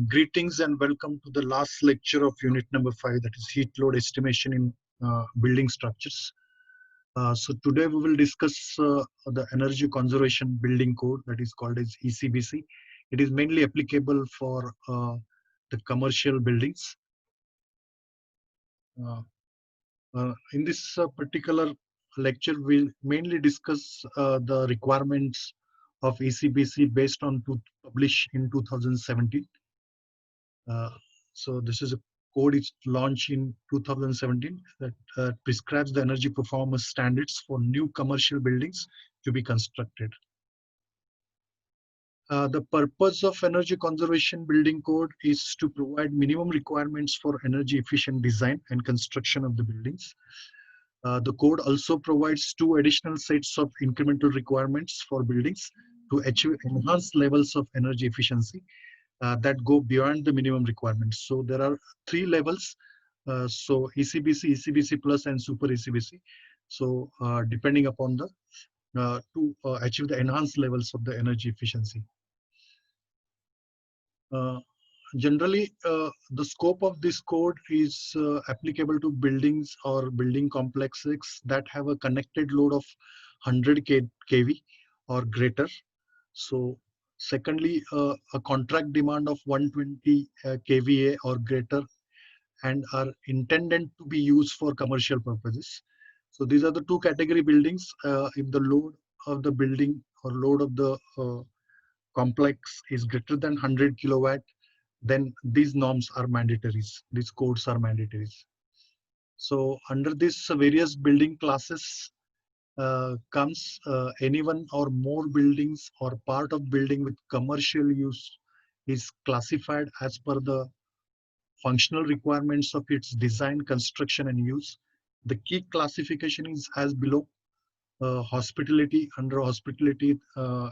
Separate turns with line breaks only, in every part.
Greetings and welcome to the last lecture of unit number 5, that is heat load estimation in building structures. So today we will discuss the energy conservation building code, that is called as ECBC. It is mainly applicable for the commercial buildings. In this particular lecture, we'll mainly discuss the requirements of ECBC based on published in 2017. So this is a code is launched in 2017 that prescribes the energy performance standards for new commercial buildings to be constructed. The purpose of energy conservation building code is to provide minimum requirements for energy efficient design and construction of the buildings. The code also provides 2 additional sets of incremental requirements for buildings to achieve enhanced levels of energy efficiency that go beyond the minimum requirements. So there are 3 levels. So ECBC, ECBC plus, and super ECBC. So depending upon the to achieve the enhanced levels of the energy efficiency. Generally, the scope of this code is applicable to buildings or building complexes that have a connected load of 100 kV or greater. So secondly, a contract demand of 120 kVA or greater and are intended to be used for commercial purposes. So these are the 2 category buildings. If the load of the building or load of the complex is greater than 100 kilowatt, then these norms are mandatories. These codes are mandatories. So under this various building classes comes anyone or more buildings or part of building with commercial use is classified as per the functional requirements of its design, construction, and use. The key classification is as below. Hospitality, under hospitality,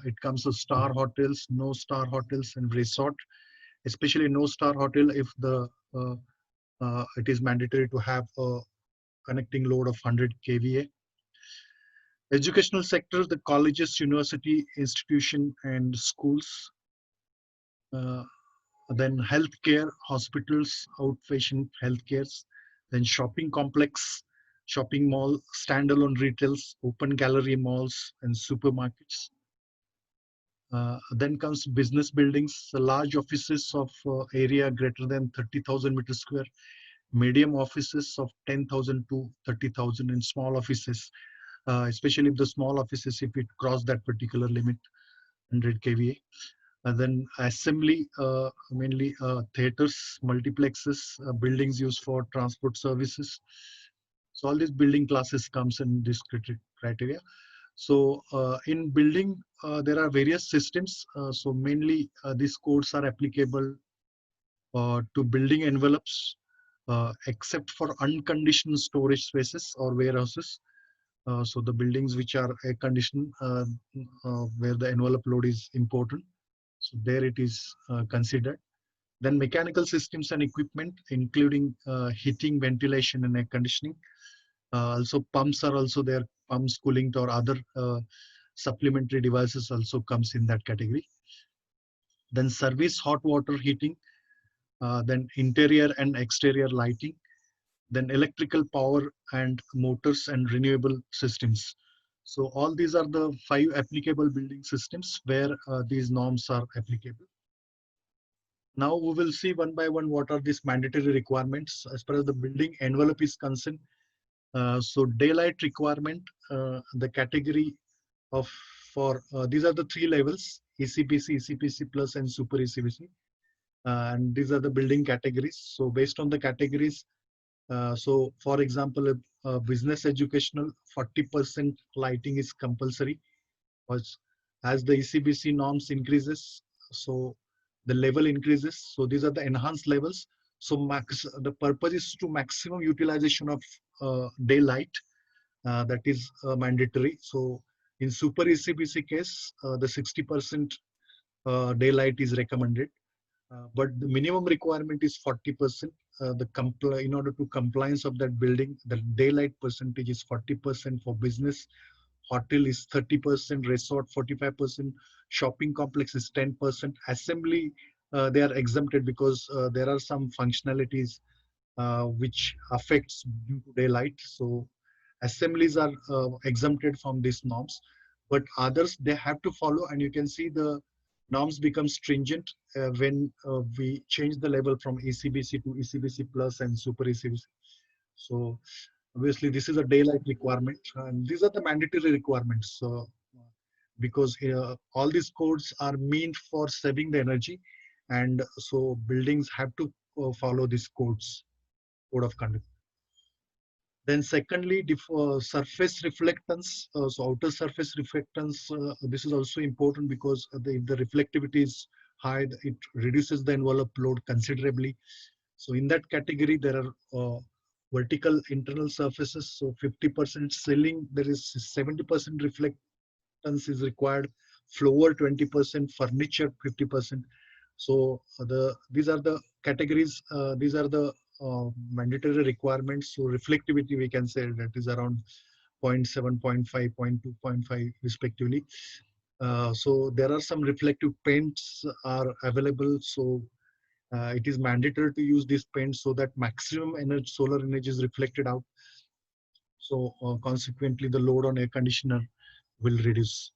it comes to star hotels, no star hotels, and resort. Especially no star hotel if the it is mandatory to have a connecting load of 100 kVA. Educational sector, the colleges, university, institution, and schools. Then healthcare, hospitals, outpatient healthcares. Then shopping complex, shopping mall, standalone retails, open gallery malls, and supermarkets. Then comes business buildings, large offices of area greater than 30,000 meters square, medium offices of 10,000 to 30,000, and small offices, especially if the small offices, if it cross that particular limit, 100 kVA. And then assembly, mainly theaters, multiplexes, buildings used for transport services. So all these building classes comes in this criteria. So in building, there are various systems. So mainly these codes are applicable to building envelopes, except for unconditioned storage spaces or warehouses. So the buildings which are air conditioned, where the envelope load is important. So there it is considered. Then mechanical systems and equipment, including heating, ventilation, and air conditioning. Also pumps are also there. Pumps, cooling or other supplementary devices also comes in that category. Then service, hot water heating, then interior and exterior lighting, then electrical power and motors and renewable systems. So all these are the 5 applicable building systems where these norms are applicable. Now we will see one by one what are these mandatory requirements as far as the building envelope is concerned. So daylight requirement, the category of for these are the 3 levels: ECBC, ECBC plus, and super ECBC. And these are the building categories. So based on the categories, so for example, business educational, 40% lighting is compulsory. As the ECBC norms increases, so the level increases. So these are the enhanced levels. So the purpose is to maximum utilization of daylight. That is mandatory. So in super ECBC case, the 60% daylight is recommended. But the minimum requirement is 40%. In order to compliance of that building, the daylight percentage is 40% for business. Hotel is 30%, resort 45%, shopping complex is 10%, assembly they are exempted because there are some functionalities which affects due to daylight. So assemblies are exempted from these norms, but others they have to follow. And you can see the norms become stringent when we change the level from ECBC to ECBC plus and super ECBC. So obviously this is a daylight requirement, and these are the mandatory requirements because all these codes are meant for saving the energy, and so buildings have to follow these code of conduct. Then secondly, surface reflectance. So outer surface reflectance, this is also important because if the reflectivity is high, it reduces the envelope load considerably. So in that category, there are vertical internal surfaces. So 50% ceiling, there is 70% reflectance is required. Floor 20%, furniture 50%. So these are the categories. These are the mandatory requirements. So reflectivity, we can say that is around 0.7, 0.5, 0.2, 0.5 respectively. So there are some reflective paints are available. So it is mandatory to use these paints so that maximum energy, solar energy is reflected out. So consequently, the load on air conditioner will reduce.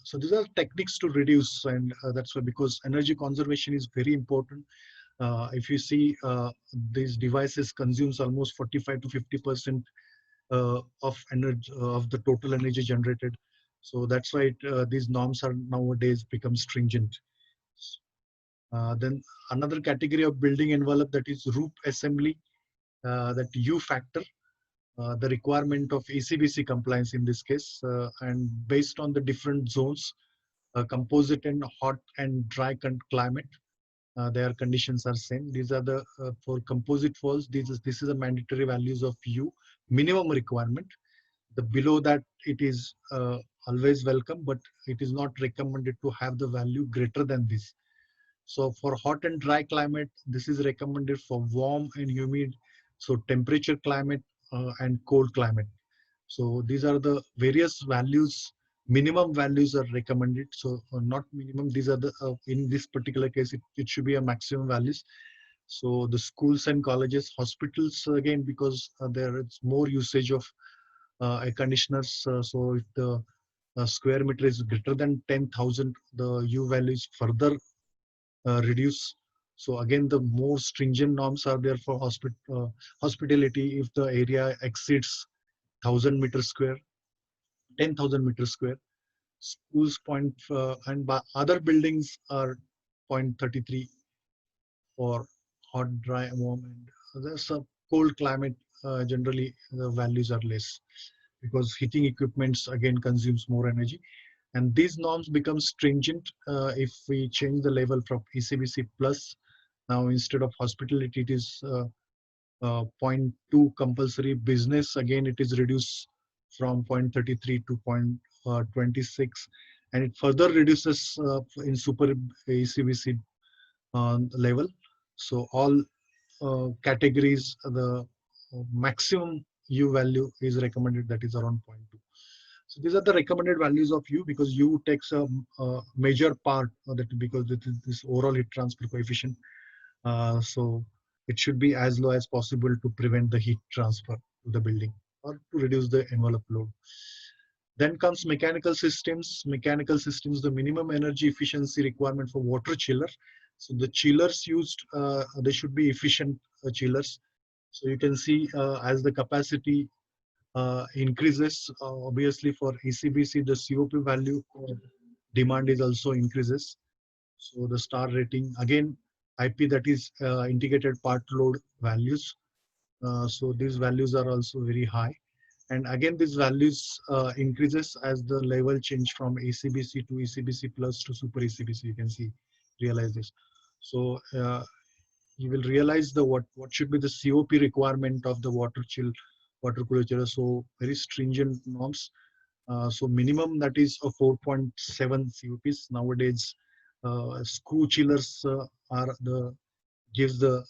So these are techniques to reduce, and that's why, because energy conservation is very important. If you see, these devices consumes almost 45 to 50% of energy of the total energy generated. So that's why these norms are nowadays become stringent. Then another category of building envelope, that is roof assembly, that U factor. The requirement of ECBC compliance in this case, and based on the different zones, composite and hot and dry climate, their conditions are same. These are the for composite walls. This is a mandatory values of U minimum requirement. The below that it is always welcome, but it is not recommended to have the value greater than this. So for hot and dry climate, this is recommended. For warm and humid, so temperature climate and cold climate. So these are the various values. Minimum values are recommended. So not minimum. These are the in this particular case, it should be a maximum values. So the schools and colleges, hospitals again, because there is more usage of air conditioners. So if the square meter is greater than 10,000, the U value is further reduce. So again, the more stringent norms are there for hospitality. If the area exceeds 1,000 meters square, 10,000 meters square, schools and other buildings are 0.33 for hot, dry, warm, and there's a cold climate. Generally, the values are less because heating equipments again consumes more energy. And these norms become stringent if we change the level from ECBC plus. Now instead of hospitality, it is zero point 0.2 compulsory. Business, again, it is reduced from 0.33 to 0.26, and it further reduces in super ECBC level. So all categories, the maximum U value is recommended, that is around 0.2. So these are the recommended values of U, because U takes a major part of that, because it is this overall heat transfer coefficient. So it should be as low as possible to prevent the heat transfer to the building or to reduce the envelope load. Then comes mechanical systems. Mechanical systems, the minimum energy efficiency requirement for water chiller. So the chillers used, they should be efficient chillers. So you can see as the capacity increases, obviously for ECBC, the COP value demand is also increases. So the star rating, again, IP, that is integrated part load values. So these values are also very high. And again, these values increases as the level change from ECBC to ECBC plus to super ECBC. You can see, realize this. So you will realize the what should be the COP requirement of the water cooler chiller. So very stringent norms. So minimum, that is a 4.7 COPs nowadays. Screw chillers are the gives the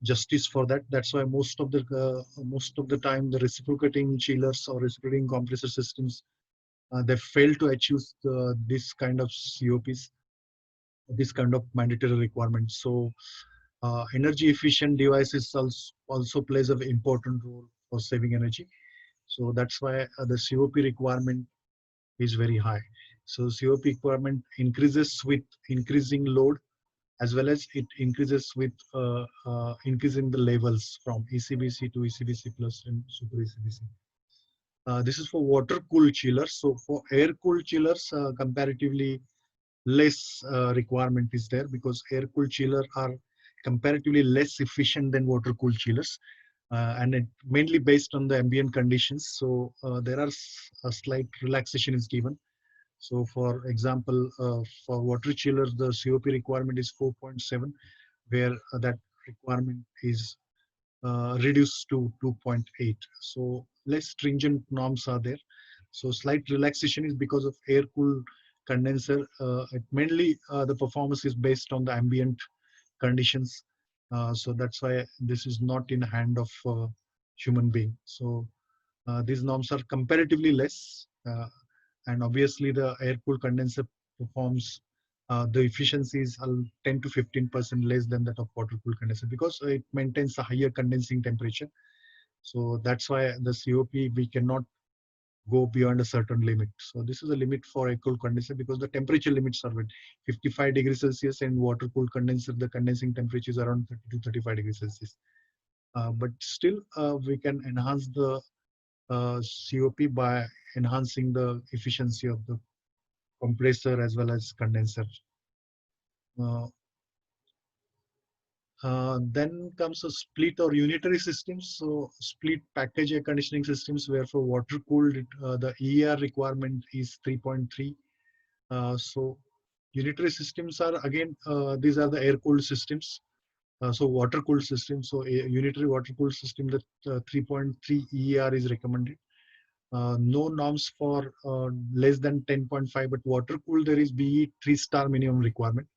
justice for that. That's why most of the time the reciprocating chillers or reciprocating compressor systems, they fail to achieve this kind of COPs. this kind of mandatory requirements. So energy efficient devices also plays an important role for saving energy. So that's why the COP requirement is very high. So COP requirement increases with increasing load, as well as it increases with increasing the levels from ECBC to ECBC plus and super ECBC. This is for water cooled chillers. So for air cooled chillers, comparatively less requirement is there, because air cooled chillers are comparatively less efficient than water cooled chillers, and it mainly based on the ambient conditions. So there are a slight relaxation is given. So for example, for water chillers, the COP requirement is 4.7, where that requirement is reduced to 2.8. So less stringent norms are there. So slight relaxation is because of air cooled condenser. Mainly the performance is based on the ambient conditions. So that's why this is not in the hand of human being. So these norms are comparatively less, and obviously the air cooled condenser performs the efficiencies are 10 to 15% less than that of water cooled condenser, because it maintains a higher condensing temperature. So that's why the COP, we cannot go beyond a certain limit. So this is a limit for air cooled condenser, because the temperature limits are 55 degrees Celsius, and water cooled condenser, the condensing temperature is around 30 to 35 degrees Celsius. But still, we can enhance the COP by enhancing the efficiency of the compressor as well as condenser. Uh, then comes a split or unitary systems. So split package air conditioning systems, where for water cooled, the ER requirement is 3.3. So unitary systems are again, these are the air cooled systems. So water cooled system. So a unitary water cooled system, that 3.3 ER is recommended. No norms for less than 10.5, but water cooled there is BE 3-star minimum requirement,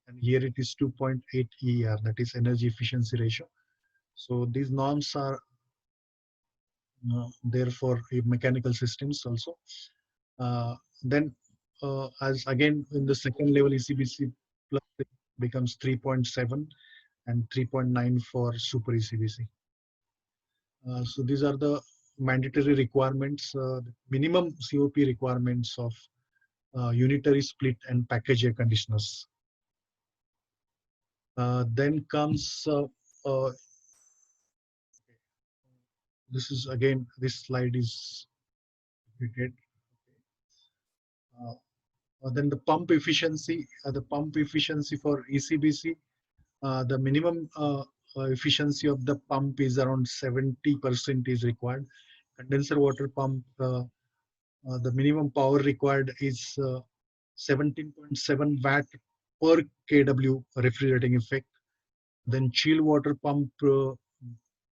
and here it is 2.8 ER, that is energy efficiency ratio. So these norms are there for mechanical systems also. Then as again in the second level ECBC plus, it becomes 3.7 and 3.9 for super ECBC. So these are the mandatory requirements, minimum COP requirements of unitary split and package air conditioners. Then comes this is again, this slide is repeated. Then the pump efficiency, for ECBC, the minimum efficiency of the pump is around 70% is required. Condenser water pump, the minimum power required is 17.7 watt per kW refrigerating effect. Then chill water pump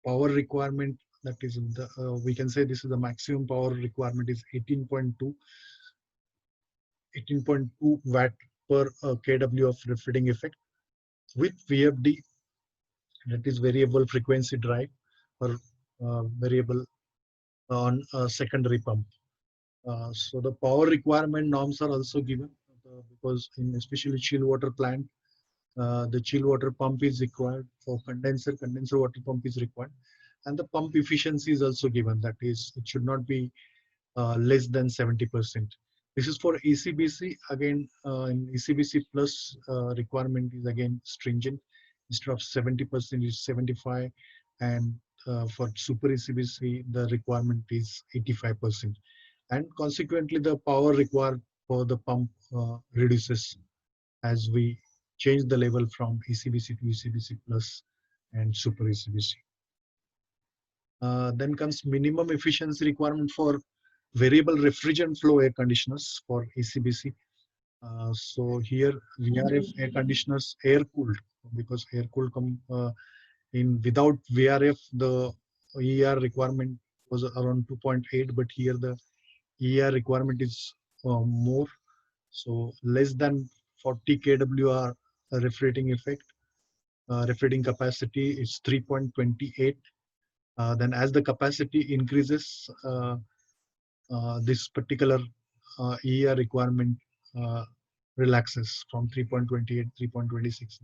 power requirement, that is the we can say this is the maximum power requirement is 18.2 watt per kW of refrigerating effect, with VFD, that is variable frequency drive, or variable on secondary pump. So the power requirement norms are also given, because in especially chill water plant, the chill water pump is required. For condenser water pump is required, and the pump efficiency is also given, that is it should not be less than 70%. This is for ECBC. Again, in ECBC plus, requirement is again stringent. Instead of 70% is 75, and for super ECBC the requirement is 85%, and consequently the power required for the pump reduces as we change the level from ECBC to ECBC plus and super ECBC. Then comes minimum efficiency requirement for variable refrigerant flow air conditioners for ECBC. So here VRF air conditioners, air cooled, because air cooled in without VRF the ER requirement was around 2.8, but here the ER requirement is more. So less than 40 kWr refrigerating effect, refrigerating capacity is 3.28. Then as the capacity increases, this particular ER requirement relaxes from 3.28, 3.26.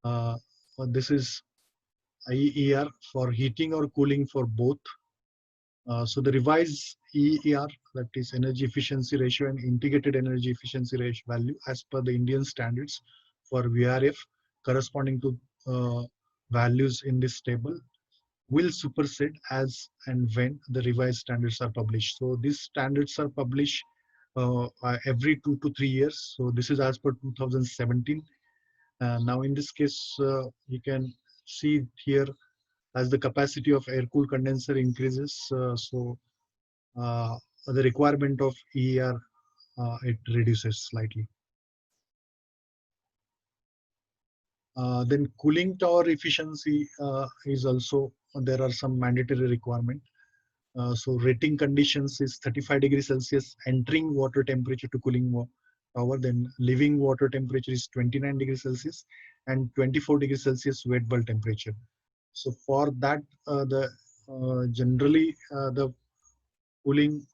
Uh, this is IER for heating or cooling for both. So the revised EER, that is energy efficiency ratio and integrated energy efficiency ratio value as per the Indian standards for VRF corresponding to values in this table will supersede as and when the revised standards are published. So these standards are published every 2 to 3 years. So this is as per 2017. Now in this case, you can see here as the capacity of air-cooled condenser increases, uh, the requirement of EER it reduces slightly. Then cooling tower efficiency is also, there are some mandatory requirement. So rating conditions is 35 degrees Celsius entering water temperature to cooling tower. Then leaving water temperature is 29 degrees Celsius and 24 degrees Celsius wet bulb temperature. So for that, the generally the cooling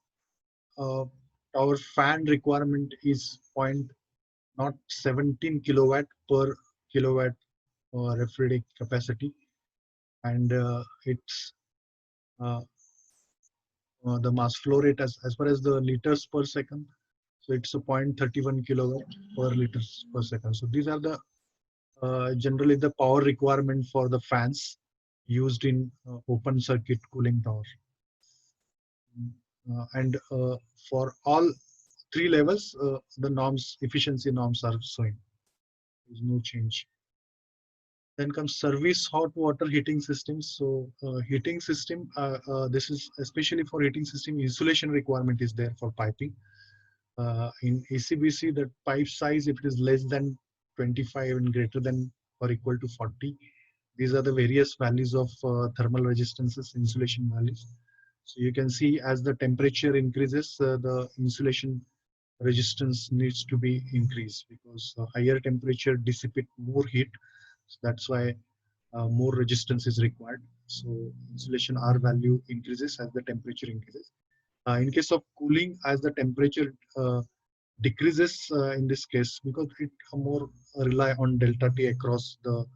tower fan requirement is point not 17 kilowatt per kilowatt refrigerated capacity, and it's uh, the mass flow rate as far as the liters per second. So it's a 0.31 kilowatt per liters per second. So these are the generally the power requirement for the fans used in open circuit cooling tower. And for all three levels, the norms, efficiency norms are showing. There's no change. Then comes service hot water heating systems. So heating system, this is especially for heating system, insulation requirement is there for piping. In ECBC, the pipe size, if it is less than 25 and greater than or equal to 40, these are the various values of thermal resistances, insulation values. So you can see as the temperature increases, the insulation resistance needs to be increased because higher temperature dissipate more heat. So that's why more resistance is required. So insulation R value increases as the temperature increases. In case of cooling, as the temperature decreases in this case, because it more rely on delta T across the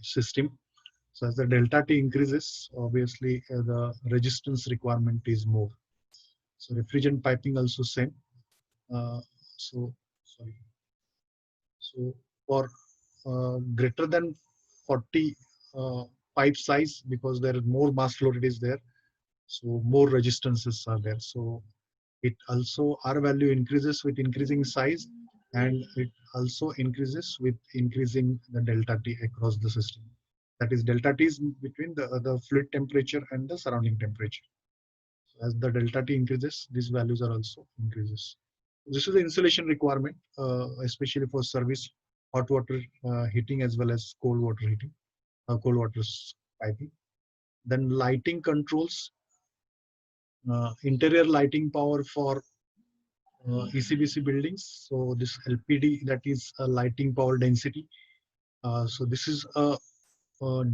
system. So as the delta T increases, obviously the resistance requirement is more. So refrigerant piping also same. Uh, so sorry. So for greater than 40 pipe size, because there is more mass flow rate is there, so more resistances are there. So it also R value increases with increasing size, and it also increases with increasing the delta T across the system. That is delta T is between the fluid temperature and the surrounding temperature. So as the delta T increases, these values are also increases. This is the insulation requirement, especially for service hot water heating as well as cold water heating, cold water piping. Then lighting controls, interior lighting power for ECBC buildings. So this LPD, that is a lighting power density. So this is a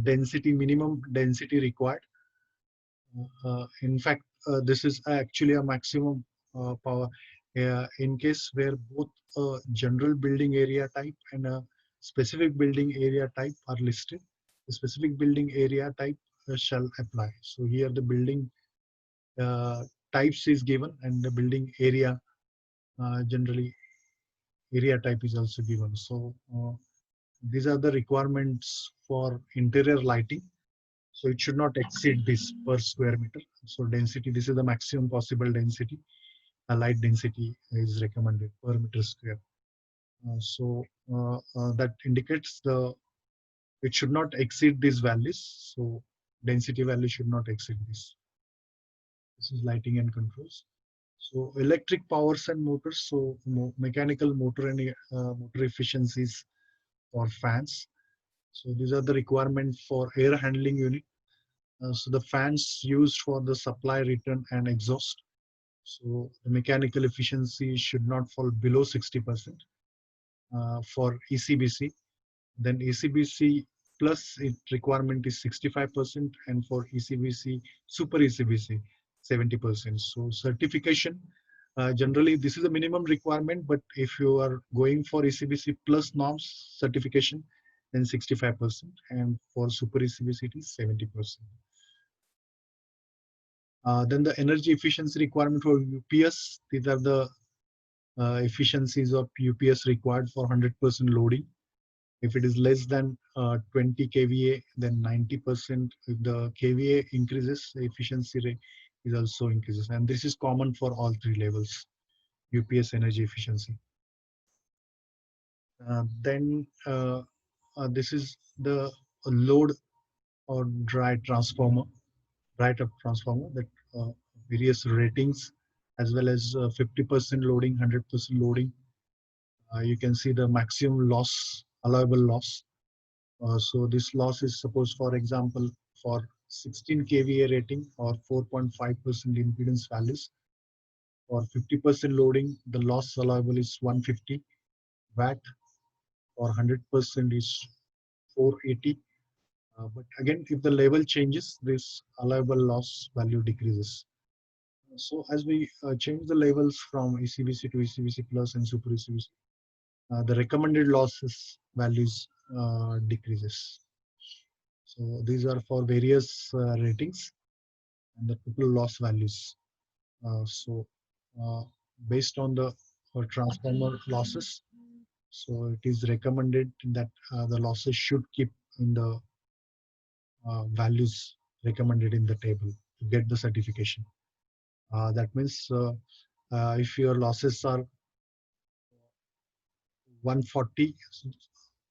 density, minimum density required. In fact, this is actually a maximum power in case where both general building area type and a specific building area type are listed. The specific building area type shall apply. So here the building types is given, and the building area generally area type is also given. So these are the requirements for interior lighting. So it should not exceed this per square meter. So density, this is the maximum possible density. A light density is recommended per meter square. That indicates it should not exceed these values. So density value should not exceed this. This is lighting and controls. So electric powers and motors. So mechanical motor and motor efficiencies for fans. So these are the requirements for air handling unit. So the fans used for the supply, return, and exhaust. So the mechanical efficiency should not fall below 60% for ECBC. Then ECBC plus its requirement is 65%, and for ECBC, super ECBC, 70%. So certification Generally, this is a minimum requirement, but if you are going for ECBC plus norms certification, then 65%, and for super ECBC it is 70%. Then the energy efficiency requirement for UPS, these are the efficiencies of UPS required for 100% loading. If it is less than 20 kVA, then 90%. If the kVA increases, the efficiency rate is also increases. And this is common for all three levels, UPS energy efficiency. Then this is the load or dry transformer, dry type transformer that various ratings as well as 50% loading, 100% loading. You can see the maximum loss, allowable loss. So this loss is supposed, for example, for 16 kVA rating or 4.5% impedance values. For 50% loading, the loss allowable is 150 watt, or 100% is 480. But again, if the level changes, this allowable loss value decreases. So as we change the levels from ECBC to ECBC plus and super ECBC, the recommended losses values decreases. So these are for various ratings and the total loss values. So based on the transformer losses, so it is recommended that the losses should keep in the values recommended in the table to get the certification. That means if your losses are 140,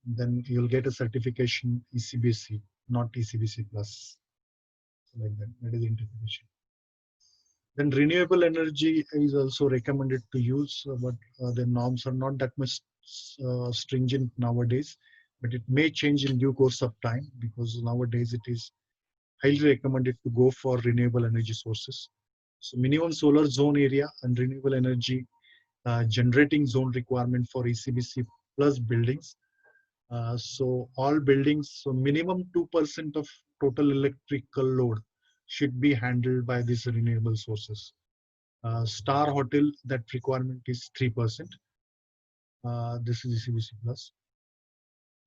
then you'll get a certification ECBC, not ECBC plus. So like that, that is the interpretation. Then renewable energy is also recommended to use, but the norms are not that much stringent nowadays. But it may change in due course of time, because nowadays it is highly recommended to go for renewable energy sources. So minimum solar zone area and renewable energy generating zone requirement for ECBC plus buildings. So all buildings, so minimum 2% of total electrical load should be handled by these renewable sources. Star hotel, that requirement is 3%. This is ECBC plus.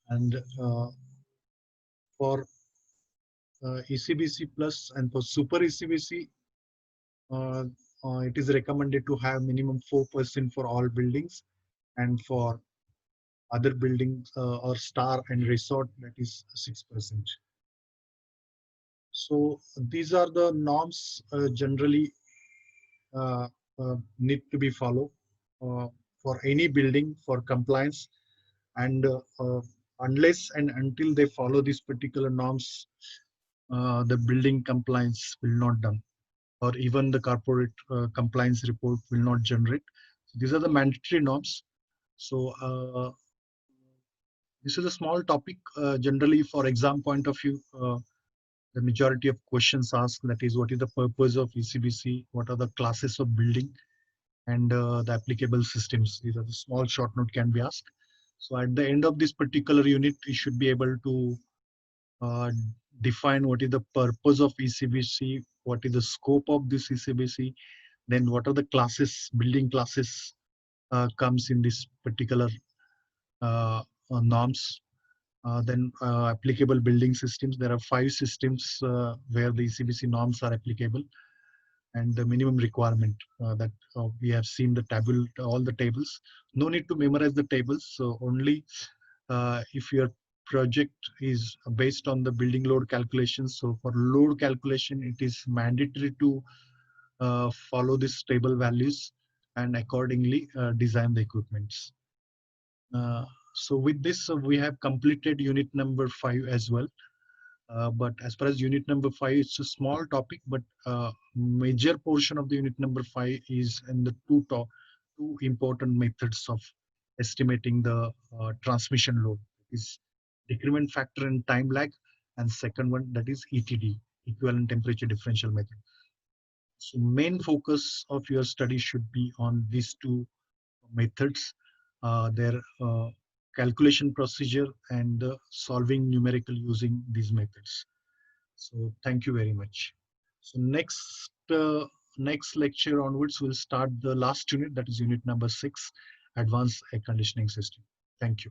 And for ECBC plus and for super ECBC, it is recommended to have minimum 4% for all buildings, and for other buildings or star and resort, that is 6%. So these are the norms generally need to be followed for any building for compliance, and unless and until they follow these particular norms, the building compliance will not done, or even the corporate compliance report will not generate. So these are the mandatory norms. So this is a small topic. Generally, for exam point of view, the majority of questions asked, that is, what is the purpose of ECBC? What are the classes of building? And the applicable systems. These are the small short note can be asked. So at the end of this particular unit, you should be able to define what is the purpose of ECBC, what is the scope of this ECBC, then what are the classes, building classes comes in this particular norms. Then applicable building systems. There are 5 systems where the ECBC norms are applicable, and the minimum requirement that we have seen the table, all the tables. No need to memorize the tables. So only if your project is based on the building load calculations. So for load calculation, it is mandatory to follow these table values and accordingly design the equipments. So with this, we have completed unit number 5 as well. But as far as unit number 5, it's a small topic, but major portion of the unit number 5 is in the two important methods of estimating the transmission load. Is decrement factor and time lag, and second one, that is ETD, equivalent temperature differential method. So main focus of your study should be on these two methods, their calculation procedure, and solving numerical using these methods. So thank you very much. So next next lecture onwards, we'll start the last unit, that is unit number 6, advanced air conditioning system. Thank you.